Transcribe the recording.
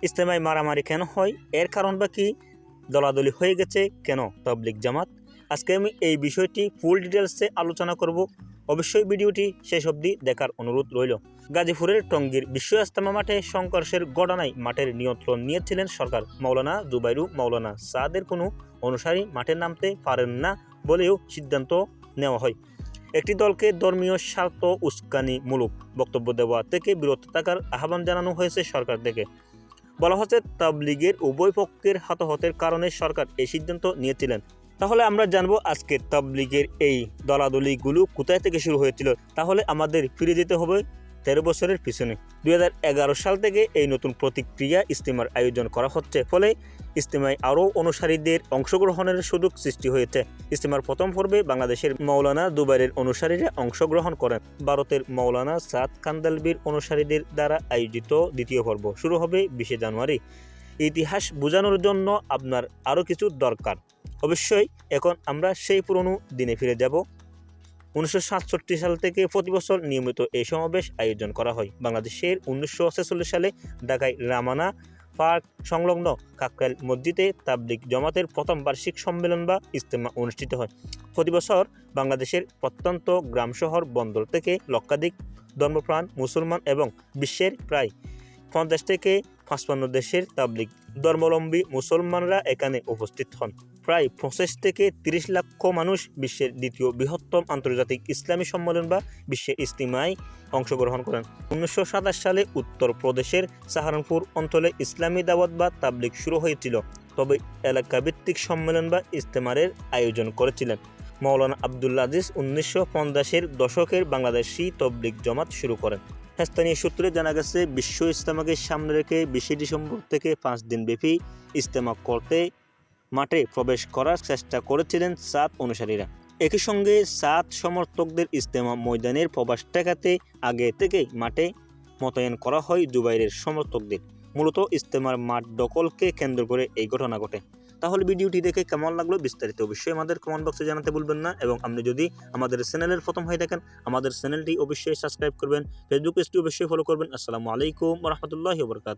ইজতেমায় মারামারি কেন হয়, এর কারণ বা কি, দলাদলি হয়ে গেছে কেন তাবলিগ জামাত। আজকে আমি এই বিষয়টি ফুল ডিটেলসে আলোচনা করব। অবশ্যই ভিডিওটি শেষ অবধি দেখার অনুরোধ রইল। গাজীপুরের টঙ্গীর বিশ্ব ইজতেমা মাঠে সংঘর্ষের ঘটনায় মাঠের নিয়ন্ত্রণ নিয়েছিলেন সরকার। মাওলানা জুবাইরু মাওলানা সাদের কোনো অনুসারী মাঠে নামতে পারেন না বলেও সিদ্ধান্ত নেওয়া হয়। একটি দলকে ধর্মীয় স্বার্থ উস্কানিমূলক বক্তব্য দেওয়া থেকে বিরত থাকার আহ্বান জানানো হয়েছে সরকার থেকে। বলা হচ্ছে তাবলিগের উভয় পক্ষের হতাহতের কারণে সরকার এই সিদ্ধান্ত নিয়েছিলেন। তাহলে আমরা জানবো আজকে তাবলিগের এই দলাদলিগুলো কোথায় থেকে শুরু হয়েছিল। তাহলে আমাদের ফিরে যেতে হবে 13 বছরের পিছনে। 2011 সাল থেকে এই নতুন প্রতিক্রিয়া ইজতেমার আয়োজন করা হচ্ছে, ফলে ইজতেমায় আরও অনুসারীদের অংশগ্রহণের সুযোগ সৃষ্টি হয়েছে। ইজতেমার প্রথম পর্বে বাংলাদেশের মাওলানা জুবাইরের অনুসারীরা অংশগ্রহণ করেন। ভারতের মাওলানা সাদ কান্দালবির অনুসারীদের দ্বারা আয়োজিত দ্বিতীয় পর্ব শুরু হবে 20 জানুয়ারি। ইতিহাস বোঝানোর জন্য আপনার আরও কিছু দরকার। অবশ্যই এখন আমরা সেই পুরনো দিনে ফিরে যাব। 1967 সাল থেকে প্রতি বছর নিয়মিত এই সমাবেশ আয়োজন করা হয়। বাংলাদেশের 1946 সালে ঢাকায় রামানা পার্ক সংলগ্ন কাকরাইল মসজিদে তাবলিগ জামাতের প্রথম বার্ষিক সম্মেলন বা ইজতেমা অনুষ্ঠিত হয়। প্রতি বছর বাংলাদেশের প্রত্যন্ত গ্রাম শহর বন্দর থেকে লক্ষাধিক ধর্মপ্রাণ মুসলমান এবং বিশ্বের প্রায় 50 থেকে 55 দেশের তাবলিগ ধর্মাবলম্বী মুসলমানরা এখানে উপস্থিত হন। প্রায় 25 থেকে 30 লক্ষ মানুষ বিশ্বের দ্বিতীয় বৃহত্তম আন্তর্জাতিক ইসলামী সম্মেলন বা বিশ্বের ইজতেমায় অংশগ্রহণ করেন। 1927 সালে উত্তরপ্রদেশের সাহারানপুর অঞ্চলে ইসলামী দাওয়াত বা তাবলিগ শুরু হয়েছিল, তবে এলাকাভিত্তিক সম্মেলন বা ইজতেমারের আয়োজন করেছিলেন মাওলানা আব্দুল আজিজ। 1950-এর দশকের বাংলাদেশি তাবলিগ জামাত শুরু করেন। স্থানীয় সূত্রে জানা গেছে, বিশ্ব ইজতেমাকে সামনে রেখে 20 ডিসেম্বর থেকে 5 দিনব্যাপী ইজতেমা করতে মাঠে প্রবেশ করার চেষ্টা করেছিলেন সাদ অনুসারীরা। একই সঙ্গে সাদ সমর্থকদের ইজতেমা ময়দানের প্রবেশ ঠেকাতে আগে থেকেই মাঠে মোতায়েন করা হয় জুবাইরের সমর্থকদের। মূলত ইজতেমার মাঠ দখলকে কেন্দ্র করে এই ঘটনা ঘটে। তাহলে ভিডিওটি দেখে কেমন লাগলো বিস্তারিত অবশ্যই আমাদের কমেন্ট বক্সে জানাতে ভুলবেন না, এবং আপনি যদি আমাদের চ্যানেলের প্রথম হয়ে থাকেন আমাদের চ্যানেলটি অবশ্যই সাবস্ক্রাইব করবেন, ফেসবুক পেজটি অবশ্যই ফলো করবেন। আসসালামু আলাইকুম ওয়া রাহমাতুল্লাহি ওয়া বারাকাতুহু।